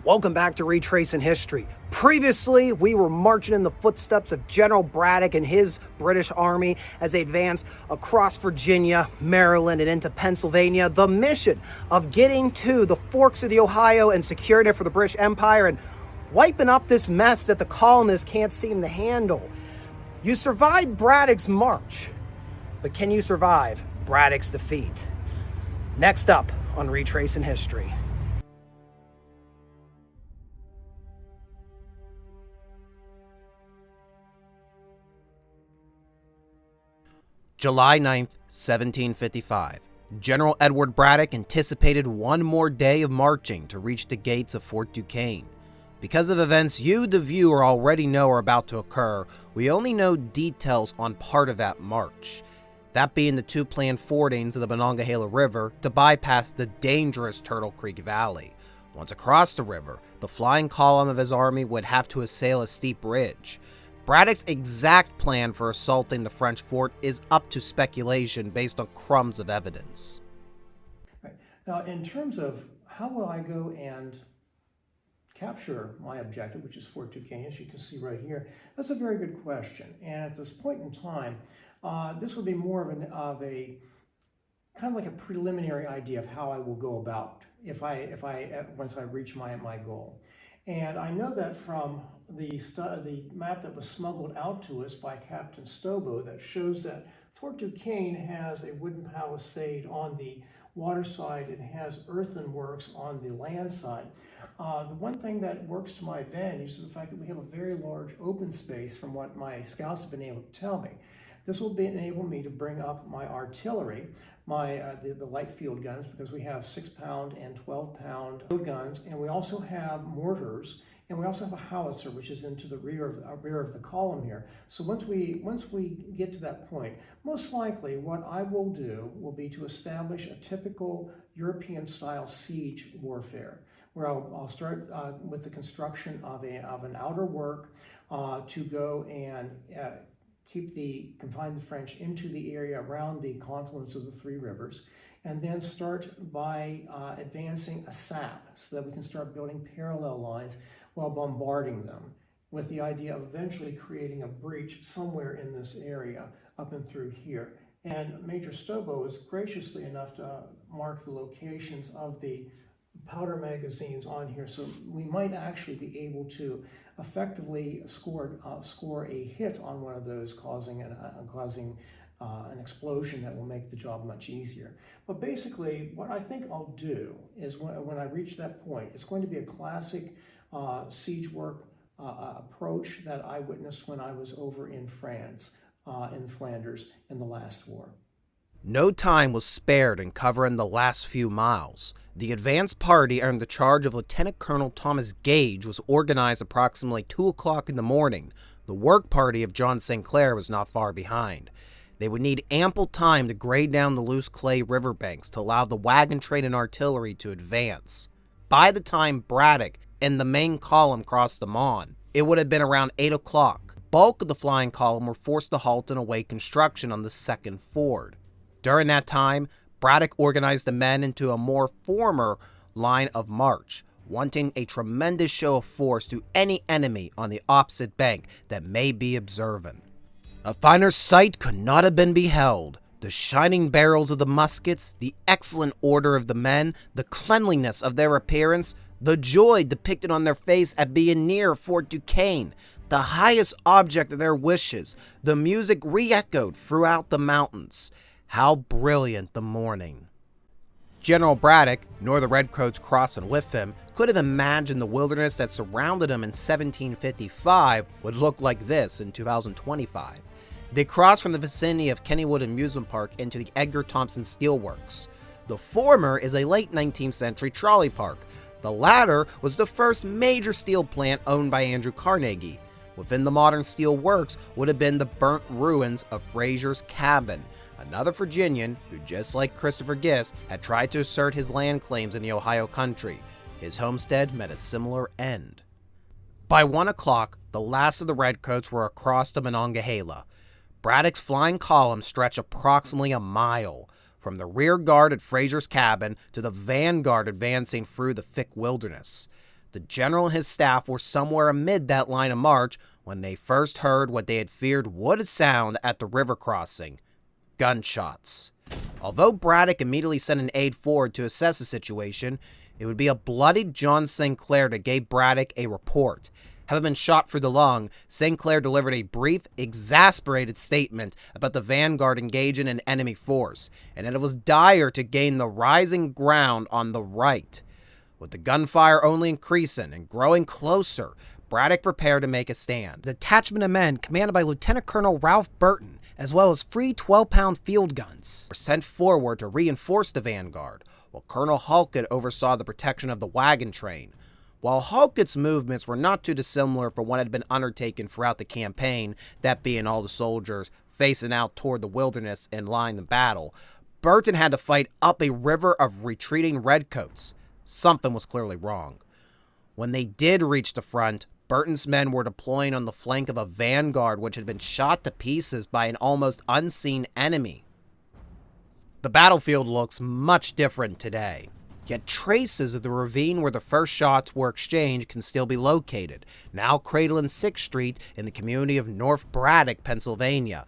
Welcome back to Retracing History. Previously, we were marching in the footsteps of General Braddock and his British army as they advanced across Virginia, Maryland, and into Pennsylvania. The mission of getting to the forks of the Ohio and securing it for the British Empire and wiping up this mess that the colonists can't seem to handle. You survived Braddock's march, but can you survive Braddock's defeat? Next up on Retracing History. July 9th, 1755. General Edward Braddock anticipated one more day of marching to reach the gates of Fort Duquesne. Because of events you, the viewer, already know are about to occur, we only know details on part of that march. That being the two planned fordings of the Monongahela River to bypass the dangerous Turtle Creek Valley. Once across the river, the flying column of his army would have to assail a steep ridge. Braddock's exact plan for assaulting the French fort is up to speculation based on crumbs of evidence. Right. Now, in terms of how will I go and capture my objective, which is Fort Duquesne, as you can see right here, that's a very good question. And at this point in time, this would be more of a kind of like a preliminary idea of how I will go about once I reach my goal. And I know that from the map that was smuggled out to us by Captain Stobo that shows that Fort Duquesne has a wooden palisade on the water side and has earthenworks on the land side. The one thing that works to my advantage is the fact that we have a very large open space from what my scouts have been able to tell me. This will enable me to bring up my artillery, the light field guns, because we have 6-pound and 12-pound field guns, and we also have mortars, and we also have a howitzer, which is into the rear of the column here. So once we get to that point, most likely what I will do will be to establish a typical European-style siege warfare, where I'll start with the construction of an outer work to go and confine the French into the area around the confluence of the three rivers, and then start by advancing a sap so that we can start building parallel lines while bombarding them, with the idea of eventually creating a breach somewhere in this area up and through here. And Major Stobo was graciously enough to mark the locations of the powder magazines on here, so we might actually be able to effectively score a hit on one of those, causing an explosion that will make the job much easier. But basically, what I think I'll do is when I reach that point, it's going to be a classic siege work approach that I witnessed when I was over in France, in Flanders, in the last war. No time was spared in covering the last few miles. The advance party under the charge of Lieutenant Colonel Thomas Gage was organized approximately 2 o'clock in the morning. The work party of John St. Clair was not far behind. They would need ample time to grade down the loose clay riverbanks to allow the wagon train and artillery to advance. By the time Braddock and the main column crossed the Mon, it would have been around 8 o'clock. Bulk of the flying column were forced to halt and await construction on the second ford. During that time, Braddock organized the men into a more former line of march, wanting a tremendous show of force to any enemy on the opposite bank that may be observant. A finer sight could not have been beheld. The shining barrels of the muskets, the excellent order of the men, the cleanliness of their appearance, the joy depicted on their face at being near Fort Duquesne, the highest object of their wishes, the music re-echoed throughout the mountains. How brilliant the morning. General Braddock, nor the redcoats crossing with him, could have imagined the wilderness that surrounded him in 1755 would look like this in 2025. They crossed from the vicinity of Kennywood Amusement Park into the Edgar Thomson Steelworks. The former is a late 19th century trolley park. The latter was the first major steel plant owned by Andrew Carnegie. Within the modern steel works would have been the burnt ruins of Fraser's Cabin, another Virginian who, just like Christopher Gist, had tried to assert his land claims in the Ohio country. His homestead met a similar end. By 1 o'clock, the last of the redcoats were across the Monongahela. Braddock's flying column stretched approximately a mile, from the rear guard at Fraser's Cabin to the vanguard advancing through the thick wilderness. The general and his staff were somewhere amid that line of march when they first heard what they had feared would sound at the river crossing: gunshots. Although Braddock immediately sent an aide forward to assess the situation, it would be a bloodied John St. Clair that gave Braddock a report. Having been shot through the lung, St. Clair delivered a brief, exasperated statement about the vanguard engaging an enemy force, and that it was dire to gain the rising ground on the right. With the gunfire only increasing and growing closer, Braddock prepared to make a stand. The detachment of men, commanded by Lieutenant Colonel Ralph Burton, as well as 3 12-pound field guns, were sent forward to reinforce the vanguard, while Colonel Halkett oversaw the protection of the wagon train. While Halkett's movements were not too dissimilar from what had been undertaken throughout the campaign, that being all the soldiers facing out toward the wilderness in line of battle, Burton had to fight up a river of retreating redcoats. Something was clearly wrong. When they did reach the front, Burton's men were deploying on the flank of a vanguard which had been shot to pieces by an almost unseen enemy. The battlefield looks much different today. Yet traces of the ravine where the first shots were exchanged can still be located, now cradling 6th Street in the community of North Braddock, Pennsylvania.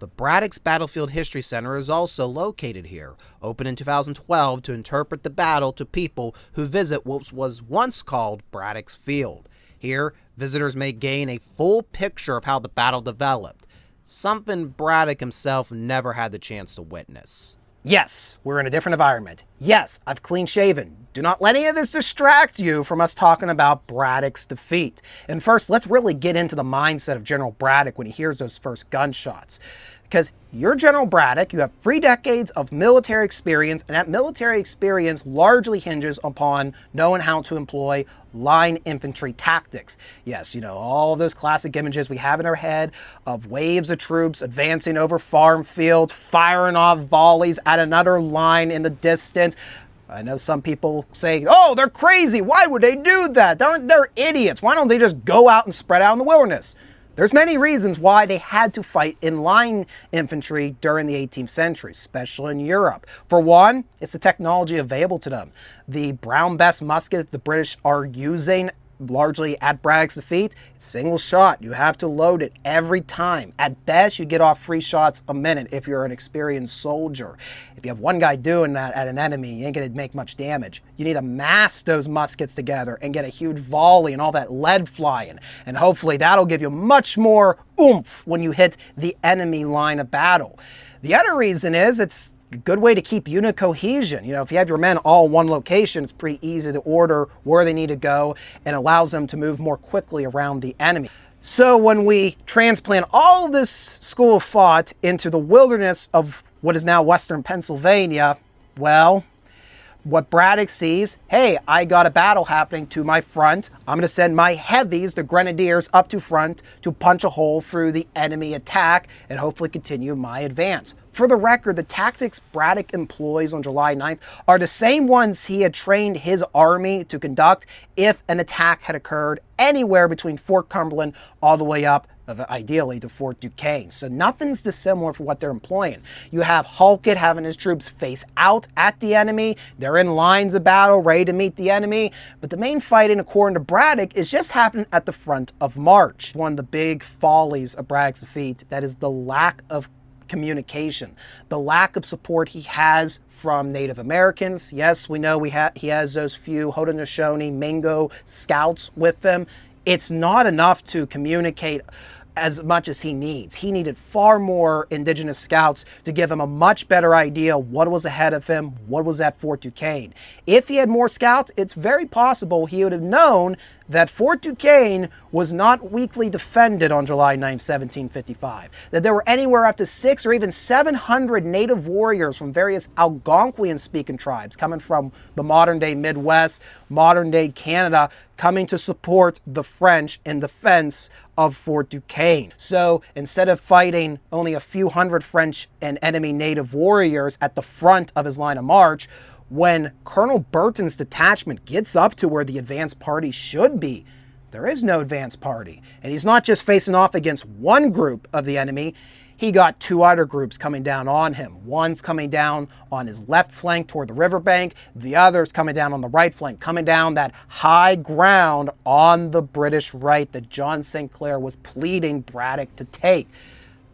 The Braddock's Battlefield History Center is also located here, open in 2012 to interpret the battle to people who visit what was once called Braddock's Field. Here, visitors may gain a full picture of how the battle developed, something Braddock himself never had the chance to witness. Yes, we're in a different environment. Yes, I've clean shaven. Do not let any of this distract you from us talking about Braddock's defeat. And first, let's really get into the mindset of General Braddock when he hears those first gunshots. Because you're General Braddock, you have 3 decades of military experience, and that military experience largely hinges upon knowing how to employ line infantry tactics. Yes, you know, all of those classic images we have in our head of waves of troops advancing over farm fields, firing off volleys at another line in the distance. I know some people say, oh, they're crazy. Why would they do that? They're idiots. Why don't they just go out and spread out in the wilderness? There's many reasons why they had to fight in line infantry during the 18th century, especially in Europe. For one, it's the technology available to them. The Brown Bess musket the British are using largely at Braddock's defeat, it's single shot. You have to load it every time. At best, you get off 3 shots a minute if you're an experienced soldier. If you have one guy doing that at an enemy, you ain't gonna make much damage. You need to mass those muskets together and get a huge volley and all that lead flying. And hopefully that'll give you much more oomph when you hit the enemy line of battle. The other reason is it's a good way to keep unit cohesion. You know, if you have your men all in one location, it's pretty easy to order where they need to go and allows them to move more quickly around the enemy. So when we transplant all of this school of thought into the wilderness of what is now Western Pennsylvania, well, what Braddock sees, hey, I got a battle happening to my front. I'm going to send my heavies, the grenadiers, up to front to punch a hole through the enemy attack and hopefully continue my advance. For the record, the tactics Braddock employs on July 9th are the same ones he had trained his army to conduct if an attack had occurred anywhere between Fort Cumberland all the way up, ideally, to Fort Duquesne. So nothing's dissimilar for what they're employing. You have Halkett having his troops face out at the enemy. They're in lines of battle, ready to meet the enemy. But the main fighting, according to Braddock, is just happening at the front of March. One of the big follies of Braddock's defeat, that is the lack of communication, the lack of support he has from Native Americans. Yes, we know he has those few Haudenosaunee, Mingo scouts with him. It's not enough to communicate as much as he needs. He needed far more indigenous scouts to give him a much better idea what was ahead of him, what was at Fort Duquesne. If he had more scouts, it's very possible he would have known that Fort Duquesne was not weakly defended on July 9, 1755, that there were anywhere up to 600 or even 700 native warriors from various Algonquian-speaking tribes coming from the modern-day Midwest, modern-day Canada, coming to support the French in defense of Fort Duquesne. So instead of fighting only a few hundred French and enemy native warriors at the front of his line of march, when Colonel Burton's detachment gets up to where the advance party should be, there is no advance party. And he's not just facing off against one group of the enemy, he got two other groups coming down on him. One's coming down on his left flank toward the riverbank. The other's coming down on the right flank, coming down that high ground on the British right that John St. Clair was pleading Braddock to take.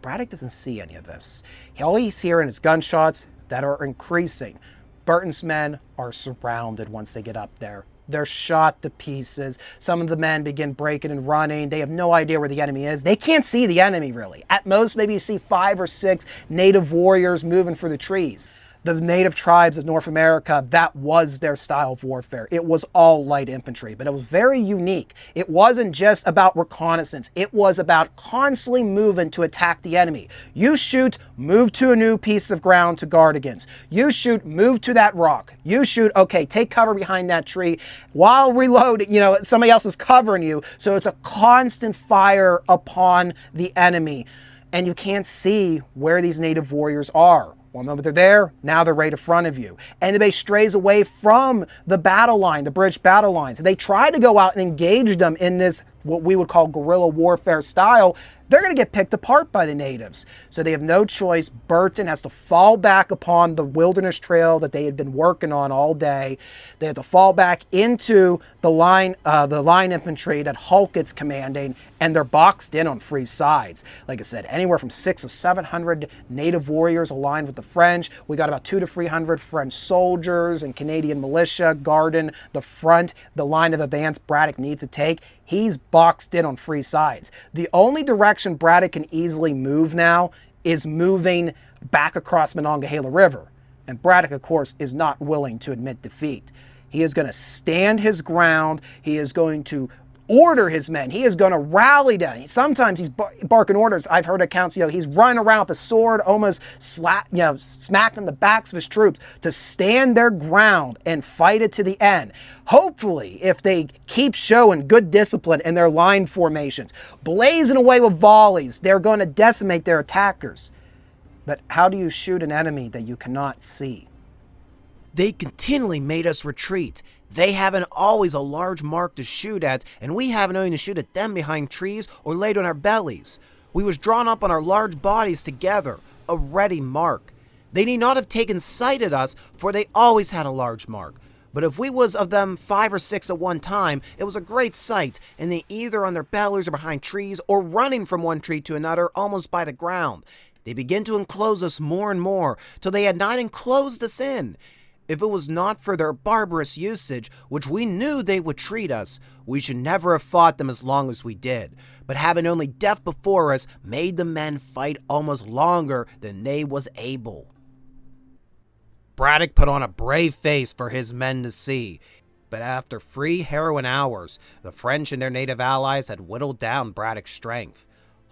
Braddock doesn't see any of this. All he's hearing is gunshots that are increasing. Burton's men are surrounded once they get up there. They're shot to pieces. Some of the men begin breaking and running. They have no idea where the enemy is. They can't see the enemy, really. At most, maybe you see 5 or 6 native warriors moving through the trees. The native tribes of North America, that was their style of warfare. It was all light infantry, but it was very unique. It wasn't just about reconnaissance. It was about constantly moving to attack the enemy. You shoot, move to a new piece of ground to guard against. You shoot, move to that rock. You shoot, okay, take cover behind that tree. While reloading, somebody else is covering you. So it's a constant fire upon the enemy. And you can't see where these native warriors are. One moment they're there, now they're right in front of you. Enemy strays away from the battle line, the British battle lines. They try to go out and engage them in this, what we would call guerrilla warfare style. They're going to get picked apart by the natives. So they have no choice. Burton has to fall back upon the wilderness trail that they had been working on all day. They have to fall back into the line infantry that Halkett's commanding, and they're boxed in on 3 sides. Like I said, anywhere from 600 to 700 native warriors aligned with the French. We got about 200 to 300 French soldiers and Canadian militia guarding the front, the line of advance Braddock needs to take. He's boxed in on 3 sides. The only direction Braddock can easily move now is moving back across Monongahela River. And Braddock, of course, is not willing to admit defeat. He is going to stand his ground. He is going to order his men. He is going to rally them. Sometimes he's barking orders. I've heard accounts, he's running around with a sword, almost smacking the backs of his troops to stand their ground and fight it to the end. Hopefully, if they keep showing good discipline in their line formations, blazing away with volleys, they're going to decimate their attackers. But how do you shoot an enemy that you cannot see? They continually made us retreat. They haven't always a large mark to shoot at, and we haven't only to shoot at them behind trees or laid on our bellies. We was drawn up on our large bodies together, a ready mark. They need not have taken sight at us, for they always had a large mark. But if we was of them 5 or 6 at one time, it was a great sight, and they either on their bellies or behind trees, or running from one tree to another almost by the ground. They began to enclose us more and more, till they had not enclosed us in. If it was not for their barbarous usage, which we knew they would treat us, we should never have fought them as long as we did. But having only death before us, made the men fight almost longer than they was able. Braddock put on a brave face for his men to see. But after 3 harrowing hours, the French and their native allies had whittled down Braddock's strength.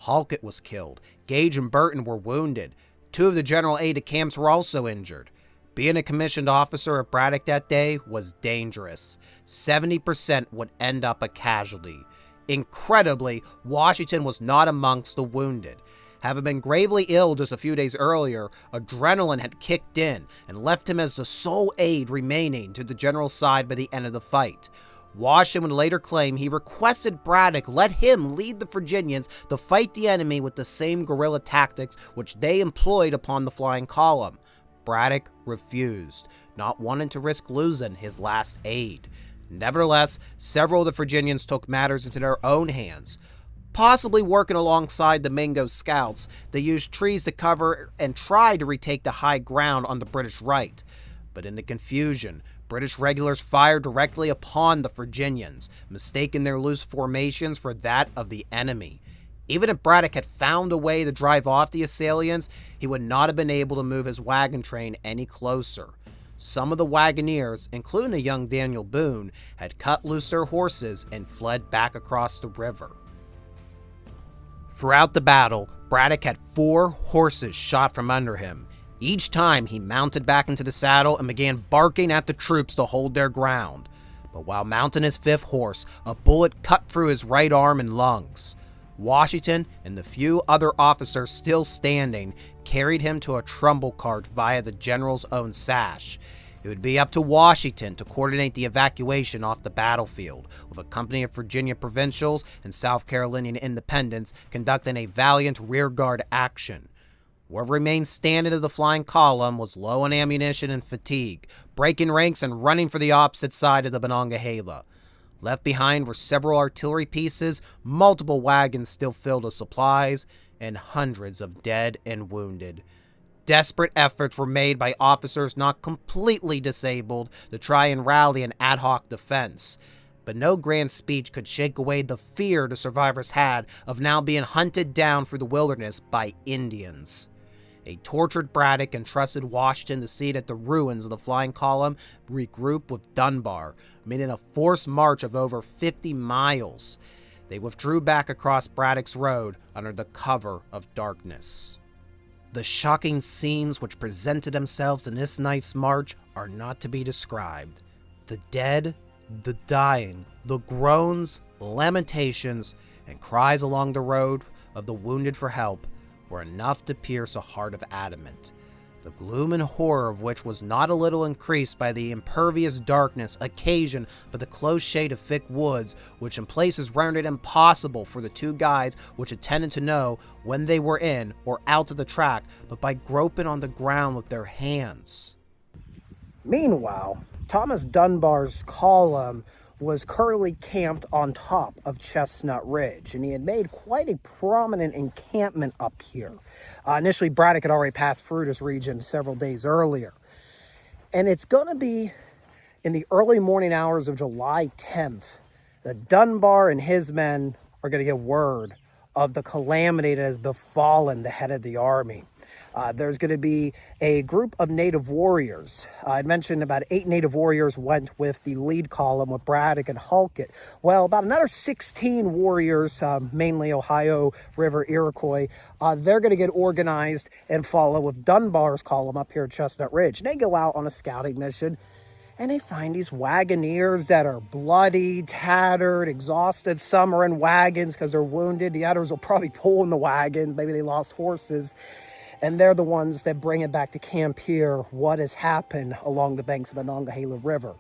Halkett was killed. Gage and Burton were wounded. 2 of the general aide-de-camps were also injured. Being a commissioned officer at Braddock that day was dangerous. 70% would end up a casualty. Incredibly, Washington was not amongst the wounded. Having been gravely ill just a few days earlier, adrenaline had kicked in and left him as the sole aide remaining to the general's side by the end of the fight. Washington would later claim he requested Braddock let him lead the Virginians to fight the enemy with the same guerrilla tactics which they employed upon the flying column. Braddock refused, not wanting to risk losing his last aide. Nevertheless, several of the Virginians took matters into their own hands. Possibly working alongside the Mingo scouts, they used trees to cover and tried to retake the high ground on the British right. But in the confusion, British regulars fired directly upon the Virginians, mistaking their loose formations for that of the enemy. Even if Braddock had found a way to drive off the assailants, he would not have been able to move his wagon train any closer. Some of the wagoneers, including a young Daniel Boone, had cut loose their horses and fled back across the river. Throughout the battle, Braddock had 4 horses shot from under him. Each time he mounted back into the saddle and began barking at the troops to hold their ground. But while mounting his 5th horse, a bullet cut through his right arm and lungs. Washington and the few other officers still standing carried him to a trumble cart via the general's own sash. It would be up to Washington to coordinate the evacuation off the battlefield, with a company of Virginia provincials and South Carolinian independents conducting a valiant rearguard action. What remained standing of the flying column was low on ammunition and fatigue, breaking ranks and running for the opposite side of the Monongahela. Left behind were several artillery pieces, multiple wagons still filled with supplies, and hundreds of dead and wounded. Desperate efforts were made by officers not completely disabled to try and rally an ad hoc defense, but no grand speech could shake away the fear the survivors had of now being hunted down through the wilderness by Indians. A tortured Braddock entrusted Washington to see that the ruins of the flying column regroup with Dunbar, meaning a forced march of over 50 miles. They withdrew back across Braddock's Road under the cover of darkness. The shocking scenes which presented themselves in this night's march are not to be described. The dead, the dying, the groans, lamentations, and cries along the road of the wounded for help were enough to pierce a heart of adamant, the gloom and horror of which was not a little increased by the impervious darkness occasioned by the close shade of thick woods, which in places rendered it impossible for the two guides which attended to know when they were in or out of the track, but by groping on the ground with their hands. Meanwhile, Thomas Dunbar's column was currently camped on top of Chestnut Ridge, and he had made quite a prominent encampment up here. Initially, Braddock had already passed through this region several days earlier. And it's going to be in the early morning hours of July 10th that Dunbar and his men are going to get word of the calamity that has befallen the head of the army. There's going to be a group of native warriors. I'd mentioned about 8 native warriors went with the lead column with Braddock and Halkett. Well, about another 16 warriors, mainly Ohio River Iroquois, they're going to get organized and follow with Dunbar's column up here at Chestnut Ridge. And they go out on a scouting mission, and they find these wagoneers that are bloody, tattered, exhausted. Some are in wagons because they're wounded. The others will probably pull in the wagon. Maybe they lost horses. And they're the ones that bring it back to camp here, what has happened along the banks of the Monongahela River.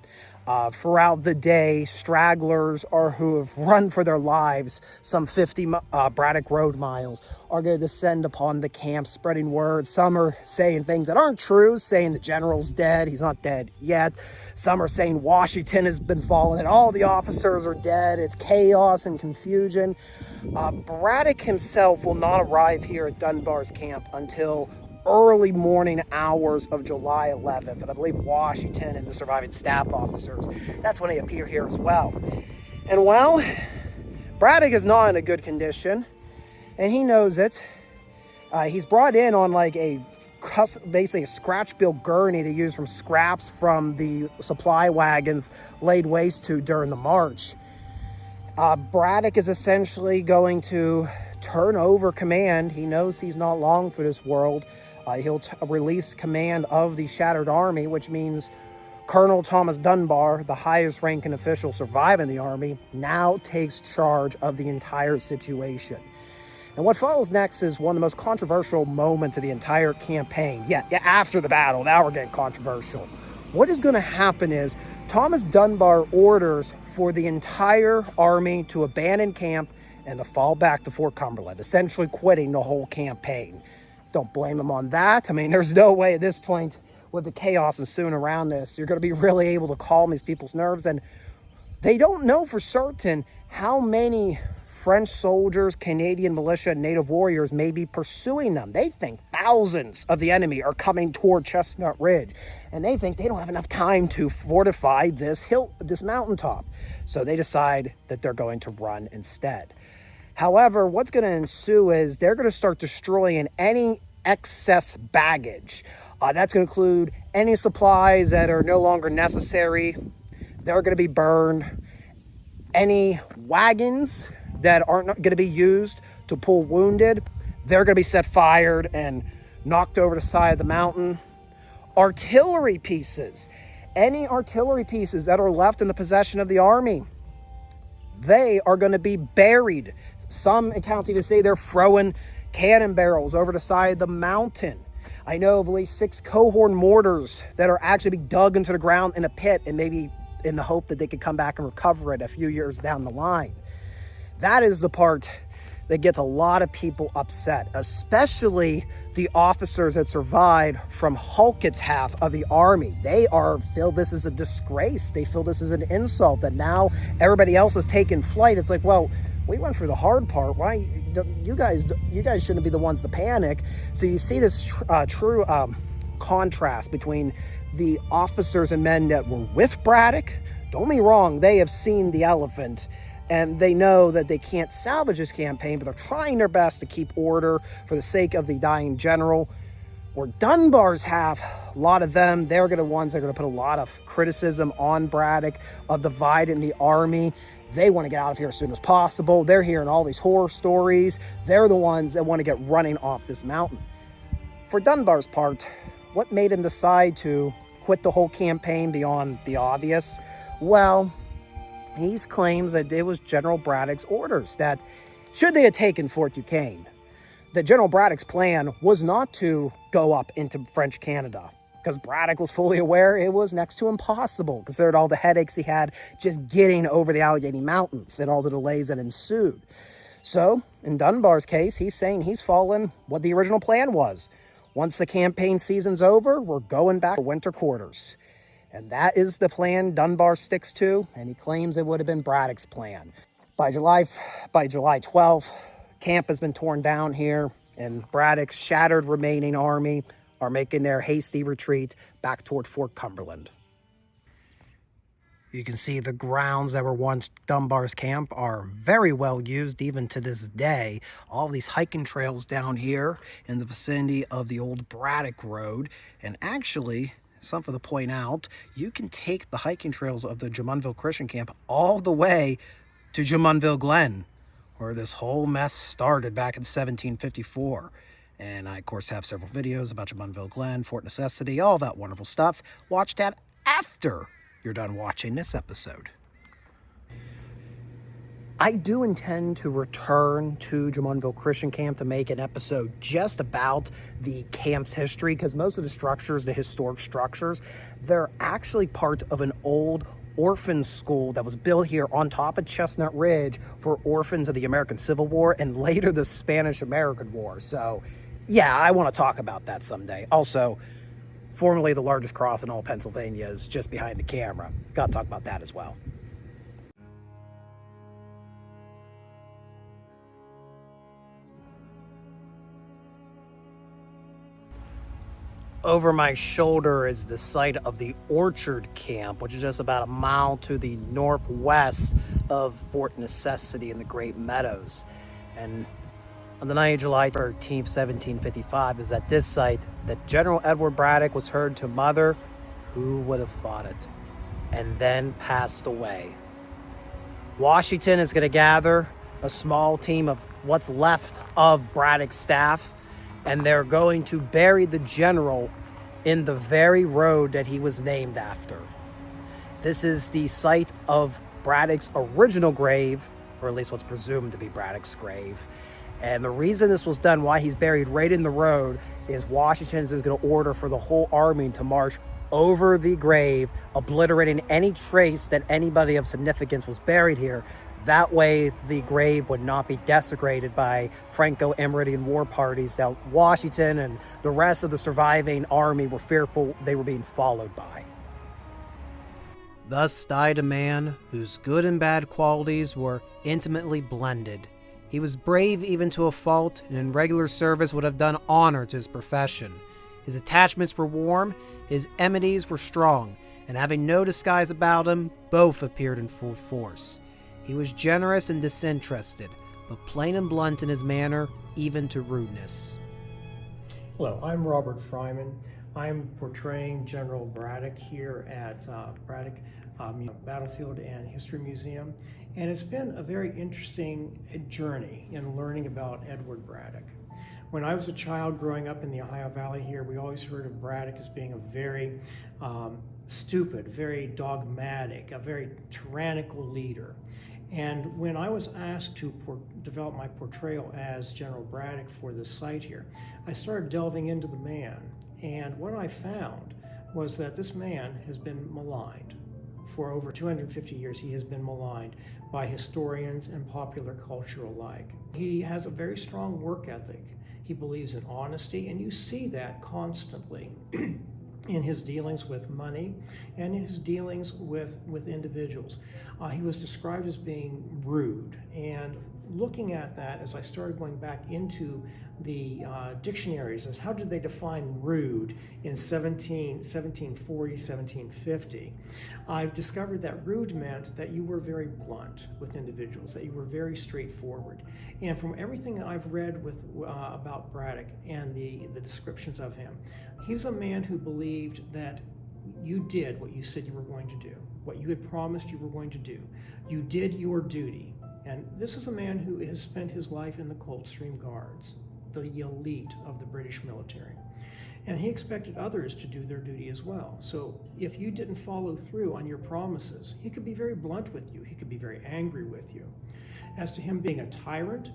Throughout the day, stragglers or who have run for their lives some 50 Braddock Road miles are going to descend upon the camp, spreading word. Some are saying things that aren't true, saying the general's dead. He's not dead yet. Some are saying Washington has been fallen and all the officers are dead. It's chaos and confusion. Braddock himself will not arrive here at Dunbar's camp until early morning hours of July 11th. And I believe Washington and the surviving staff officers, that's when they appear here as well. And well, Braddock is not in a good condition, and he knows it. He's brought in on like basically a scratch-built gurney they use from scraps from the supply wagons laid waste to during the march. Braddock is essentially going to turn over command. He knows he's not long for this world. He'll release command of the shattered army, which means Colonel Thomas Dunbar, the highest ranking official surviving the army, now takes charge of the entire situation. And what follows next is one of the most controversial moments of the entire campaign. Yeah, after the battle, now we're getting controversial. What is going to happen is Thomas Dunbar orders for the entire army to abandon camp and to fall back to Fort Cumberland, essentially quitting the whole campaign. Don't blame him on that. I mean, there's no way at this point, with the chaos ensuing around this, you're going to be really able to calm these people's nerves. And they don't know for certain how many French soldiers, Canadian militia, and native warriors may be pursuing them. They think thousands of the enemy are coming toward Chestnut Ridge, and they think they don't have enough time to fortify this mountaintop. So they decide that they're going to run instead. However, what's going to ensue is they're going to start destroying any excess baggage. That's going to include any supplies that are no longer necessary. They're going to be burned. Any wagons that aren't going to be used to pull wounded, they're going to be set fired and knocked over the side of the mountain. Artillery pieces, any artillery pieces that are left in the possession of the army, they are going to be buried. Some accounts even say they're throwing cannon barrels over the side of the mountain. I know of at least 6 cohorn mortars that are actually being dug into the ground in a pit, and maybe in the hope that they could come back and recover it a few years down the line. That is the part that gets a lot of people upset, especially the officers that survived from Halkett's half of the army. They feel this is a disgrace. They feel this is an insult, that now everybody else is taking flight. It's like, well, we went through the hard part. Why you guys shouldn't be the ones to panic? So you see this true contrast between the officers and men that were with Braddock. Don't get me wrong, they have seen the elephant, and they know that they can't salvage this campaign, but they're trying their best to keep order for the sake of the dying general. Or Dunbar's half, a lot of them, they're the ones that are going to put a lot of criticism on Braddock of dividing the army. They want to get out of here as soon as possible. They're hearing all these horror stories. They're the ones that want to get running off this mountain. For Dunbar's part, what made him decide to quit the whole campaign beyond the obvious? Well, he claims that it was General Braddock's orders that, should they have taken Fort Duquesne, that General Braddock's plan was not to go up into French Canada, because Braddock was fully aware it was next to impossible, considered all the headaches he had just getting over the Allegheny Mountains and all the delays that ensued. So, in Dunbar's case, he's saying he's following what the original plan was. Once the campaign season's over, we're going back to winter quarters. And that is the plan Dunbar sticks to, and he claims it would have been Braddock's plan. By July 12th, camp has been torn down here, and Braddock's shattered remaining army are making their hasty retreat back toward Fort Cumberland. You can see the grounds that were once Dunbar's camp are very well used even to this day. All these hiking trails down here in the vicinity of the old Braddock Road. And actually, something to point out, you can take the hiking trails of the Jumonville Christian Camp all the way to Jumonville Glen, where this whole mess started back in 1754. And I, of course, have several videos about Jumonville Glen, Fort Necessity, all that wonderful stuff. Watch that after you're done watching this episode. I do intend to return to Jumonville Christian Camp to make an episode just about the camp's history, because most of the structures, the historic structures, they're actually part of an old orphan school that was built here on top of Chestnut Ridge for orphans of the American Civil War and later the Spanish-American War. So, yeah, I want to talk about that someday. Also, formerly the largest cross in all Pennsylvania is just behind the camera. Got to talk about that as well. Over my shoulder is the site of the Orchard Camp, which is just about a mile to the northwest of Fort Necessity in the Great Meadows. And on the night of July 13th, 1755, is at this site that General Edward Braddock was heard to mother, "Who would have thought it?" and then passed away. Washington is going to gather a small team of what's left of Braddock's staff, and they're going to bury the general in the very road that he was named after. This is the site of Braddock's original grave, or at least what's presumed to be Braddock's grave. And the reason this was done, why he's buried right in the road, is Washington is going to order for the whole army to march over the grave, obliterating any trace that anybody of significance was buried here. That way, the grave would not be desecrated by Franco-Amerindian war parties that Washington and the rest of the surviving army were fearful they were being followed by. Thus died a man whose good and bad qualities were intimately blended. He was brave even to a fault, and in regular service would have done honor to his profession. His attachments were warm, his enmities were strong, and having no disguise about him, both appeared in full force. He was generous and disinterested, but plain and blunt in his manner, even to rudeness. Hello, I'm Robert Fryman. I'm portraying General Braddock here at Braddock Battlefield and History Museum, and it's been a very interesting journey in learning about Edward Braddock. When I was a child growing up in the Ohio Valley here, we always heard of Braddock as being a very stupid, very dogmatic, a very tyrannical leader. And when I was asked to develop my portrayal as General Braddock for this site here, I started delving into the man. And what I found was that this man has been maligned for over 250 years, he has been maligned by historians and popular culture alike. He has a very strong work ethic. He believes in honesty, and you see that constantly in his dealings with money and in his dealings with individuals. He was described as being rude, and looking at that as I started going back into the dictionaries as how did they define rude in 1740, 1750, I've discovered that rude meant that you were very blunt with individuals, that you were very straightforward. And from everything I've read about Braddock and the descriptions of him, he was a man who believed that you did what you said you were going to do, what you had promised you were going to do. You did your duty. And this is a man who has spent his life in the Coldstream Guards, the elite of the British military. And he expected others to do their duty as well. So if you didn't follow through on your promises, he could be very blunt with you. He could be very angry with you. As to him being a tyrant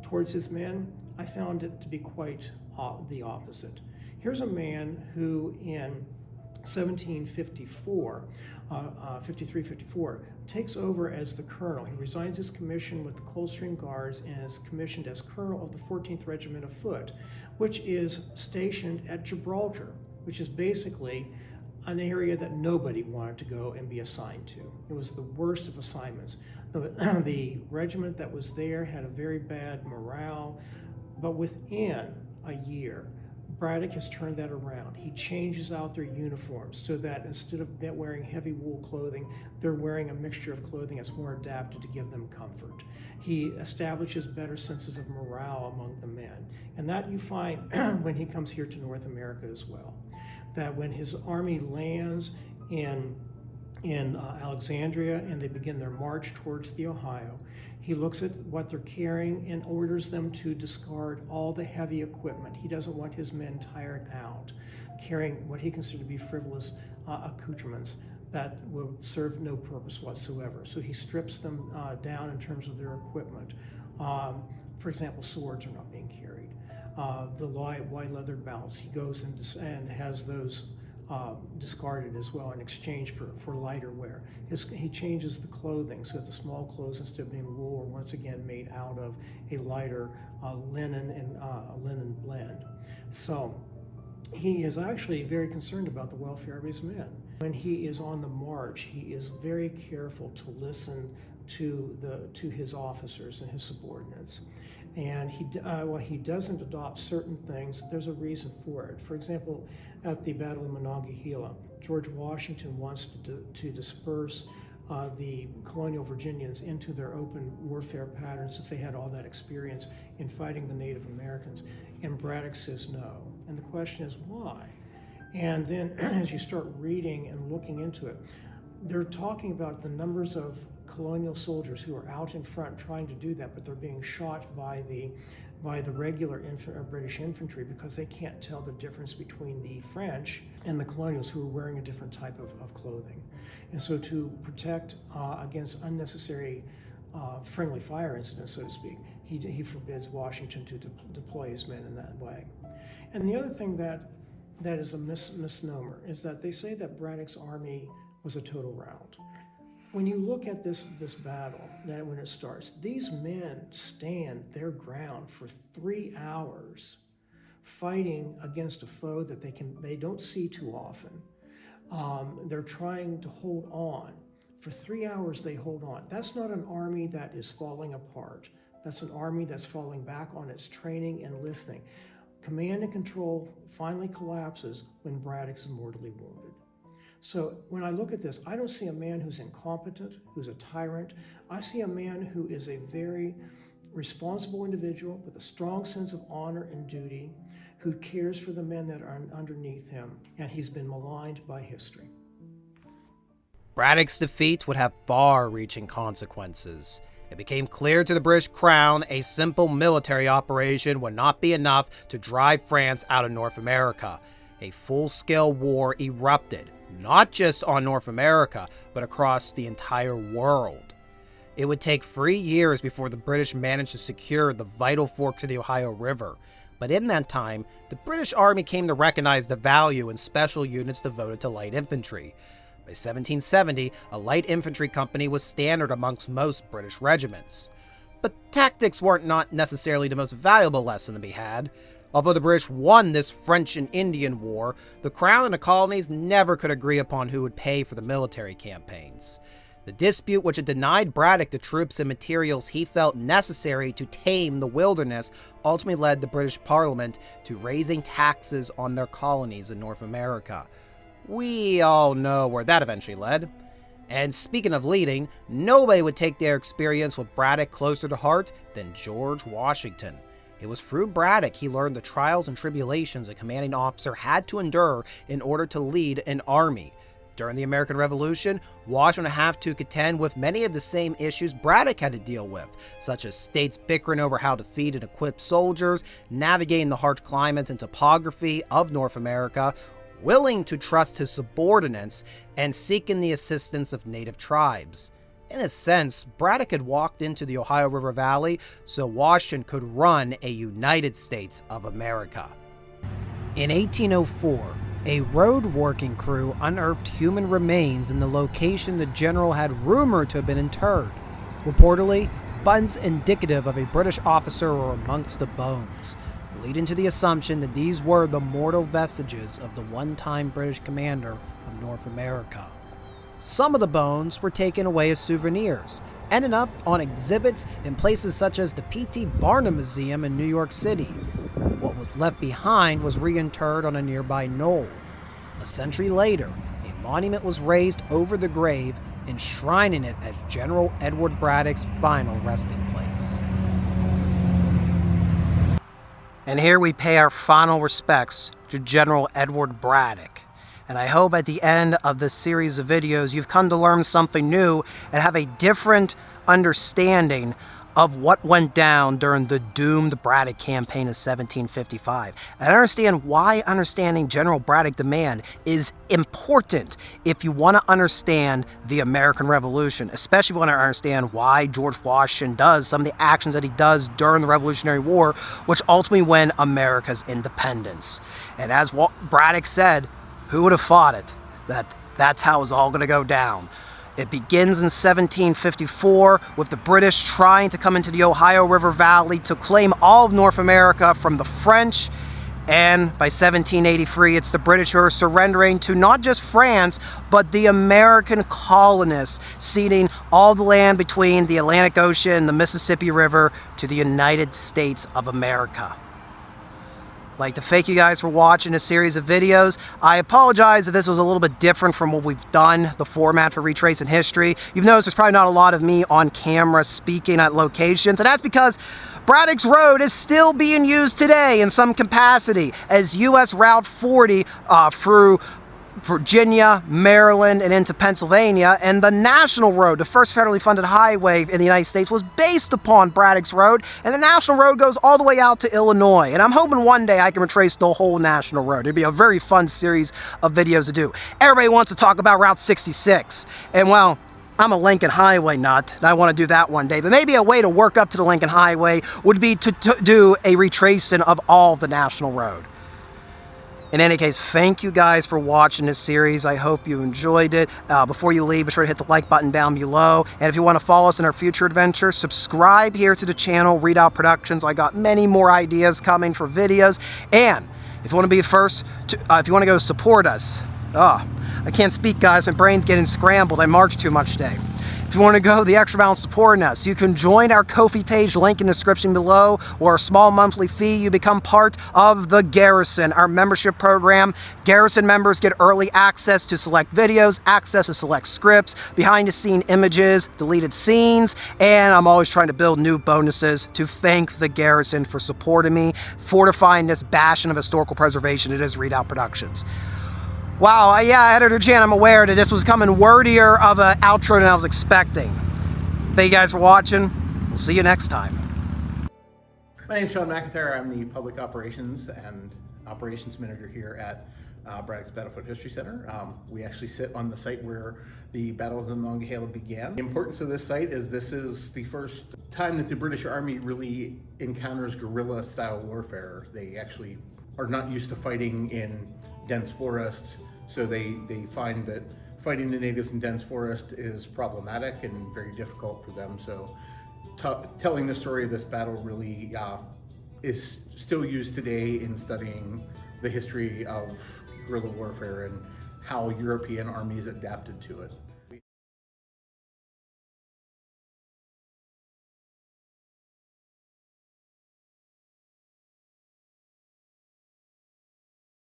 towards his men, I found it to be quite the opposite. Here's a man who in 1754, 53-54, takes over as the colonel. He resigns his commission with the Coldstream Guards and is commissioned as colonel of the 14th Regiment of Foot, which is stationed at Gibraltar, which is basically an area that nobody wanted to go and be assigned to. It was the worst of assignments. The regiment that was there had a very bad morale, but within a year, Braddock has turned that around. He changes out their uniforms so that instead of wearing heavy wool clothing, they're wearing a mixture of clothing that's more adapted to give them comfort. He establishes better senses of morale among the men. And that you find when he comes here to North America as well. That when his army lands in Alexandria and they begin their march towards the Ohio, he looks at what they're carrying and orders them to discard all the heavy equipment. He doesn't want his men tired out, carrying what he considered to be frivolous accoutrements that will serve no purpose whatsoever. So he strips them down in terms of their equipment. For example, swords are not being carried. The white leather belts, he goes and has those discarded as well in exchange for lighter wear. He changes the clothing so that the small clothes, instead of being wool, are once again made out of a lighter linen and a linen blend. So he is actually very concerned about the welfare of his men. When he is on the march, he is very careful to listen to his officers and his subordinates. And while he doesn't adopt certain things, there's a reason for it. For example, at the Battle of Monongahela, George Washington wants to disperse the colonial Virginians into their open warfare patterns since they had all that experience in fighting the Native Americans. And Braddock says no. And the question is why? And then as you start reading and looking into it, they're talking about the numbers of colonial soldiers who are out in front trying to do that, but they're being shot by the regular British infantry because they can't tell the difference between the French and the colonials who are wearing a different type of clothing. And so to protect against unnecessary friendly fire incidents, so to speak, he forbids Washington to deploy his men in that way. And the other thing that is a misnomer is that they say that Braddock's army was a total rout. When you look at this battle, that when it starts, these men stand their ground for 3 hours fighting against a foe that they don't see too often. They're trying to hold on. For 3 hours they hold on. That's not an army that is falling apart. That's an army that's falling back on its training and listening. Command and control finally collapses when Braddock is mortally wounded. So when I look at this, I don't see a man who's incompetent, who's a tyrant. I see a man who is a very responsible individual with a strong sense of honor and duty, who cares for the men that are underneath him, and he's been maligned by history. Braddock's defeat would have far-reaching consequences. It became clear to the British Crown a simple military operation would not be enough to drive France out of North America. A full-scale war erupted, not just on North America, but across the entire world. It would take 3 years before the British managed to secure the vital forks of the Ohio River, but in that time, the British Army came to recognize the value in special units devoted to light infantry. By 1770, a light infantry company was standard amongst most British regiments. But tactics weren't not necessarily the most valuable lesson to be had. Although the British won this French and Indian War, the Crown and the colonies never could agree upon who would pay for the military campaigns. The dispute, which had denied Braddock the troops and materials he felt necessary to tame the wilderness, ultimately led the British Parliament to raising taxes on their colonies in North America. We all know where that eventually led. And speaking of leading, nobody would take their experience with Braddock closer to heart than George Washington. It was through Braddock he learned the trials and tribulations a commanding officer had to endure in order to lead an army. During the American Revolution, Washington would have to contend with many of the same issues Braddock had to deal with, such as states bickering over how to feed and equip soldiers, navigating the harsh climates and topography of North America, willing to trust his subordinates, and seeking the assistance of native tribes. In a sense, Braddock had walked into the Ohio River Valley so Washington could run a United States of America. In 1804, a road working crew unearthed human remains in the location the general had rumored to have been interred. Reportedly, bones indicative of a British officer were amongst the bones, leading to the assumption that these were the mortal vestiges of the one-time British commander of North America. Some of the bones were taken away as souvenirs, ending up on exhibits in places such as the P.T. Barnum Museum in New York City. What was left behind was reinterred on a nearby knoll. A century later, a monument was raised over the grave, enshrining it as General Edward Braddock's final resting place. And here we pay our final respects to General Edward Braddock. And I hope at the end of this series of videos you've come to learn something new and have a different understanding of what went down during the doomed Braddock campaign of 1755. And I understand why understanding General Braddock the man is important if you want to understand the American Revolution, especially if you want to understand why George Washington does some of the actions that he does during the Revolutionary War, which ultimately won America's independence. And as Braddock said, who would have thought it? That's how it was all going to go down. It begins in 1754 with the British trying to come into the Ohio River Valley to claim all of North America from the French. And by 1783, it's the British who are surrendering to not just France, but the American colonists, ceding all the land between the Atlantic Ocean and the Mississippi River to the United States of America. I'd like to thank you guys for watching a series of videos. I apologize if this was a little bit different from what we've done, the format for Retracing History. You've noticed there's probably not a lot of me on camera speaking at locations, and that's because Braddock's Road is still being used today in some capacity as US Route 40 through Virginia, Maryland, and into Pennsylvania, and the National Road, the first federally funded highway in the United States, was based upon Braddock's Road, and the National Road goes all the way out to Illinois, and I'm hoping one day I can retrace the whole National Road. It'd be a very fun series of videos to do. Everybody wants to talk about Route 66, and well, I'm a Lincoln Highway nut, and I want to do that one day, but maybe a way to work up to the Lincoln Highway would be to do a retracing of all of the National Road. In any case, thank you guys for watching this series. I hope you enjoyed it. Before you leave, be sure to hit the like button down below. And if you want to follow us in our future adventures, subscribe here to the channel, Readout Productions. I got many more ideas coming for videos. And if you want to be the first, if you want to go support us, I can't speak, guys. My brain's getting scrambled. I marched too much today. If you want to go the extra mile supporting us, you can join our Ko-fi page, link in the description below, or a small monthly fee. You become part of the Garrison, our membership program. Garrison members get early access to select videos, access to select scripts, behind-the-scene images, deleted scenes, and I'm always trying to build new bonuses to thank the Garrison for supporting me, fortifying this bastion of historical preservation it is Readout Productions. Wow, yeah, Editor Jan, I'm aware that this was coming wordier of an outro than I was expecting. Thank you guys for watching. We'll see you next time. My name's Sean McIntyre. I'm the Public Operations and Operations Manager here at Braddock's Battlefield History Center. We actually sit on the site where the Battle of the Monongahela began. The importance of this site is this is the first time that the British Army really encounters guerrilla-style warfare. They actually are not used to fighting in dense forests, so they find that fighting the natives in dense forest is problematic and very difficult for them. So telling the story of this battle really is still used today in studying the history of guerrilla warfare and how European armies adapted to it.